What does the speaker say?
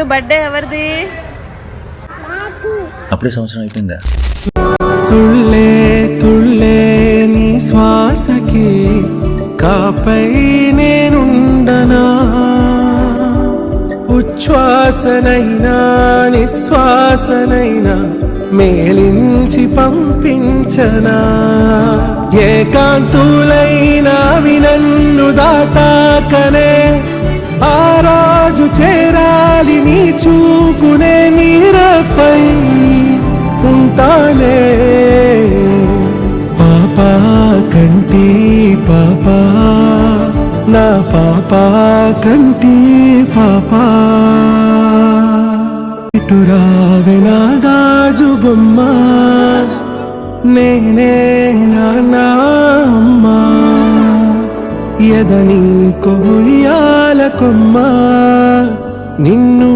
Birthday ఎవరిది? అప్పుడే సంవత్సరం అయిపోయిందా? తుళ్ళే తుళ్ళే నీ శ్వాసకి కాపై నేనుండనా, ఉచ్ఛ్వాసనైనా నిశ్వాసనైనా మేలించి పంపించనా, ఏకాంతులైనా వినన్ను దాటాకనే ఆ రోజు చేరాలి నీ చూపునే నీరపై ఉంటానే. పాపా కంటి పాపా నా పాపా కంటి పాపా, ఇటురావే నా గాజు బొమ్మ నేనే నాన్న అమ్మా, ఎదని కొయ్యాల కొమ్మ నిన్ను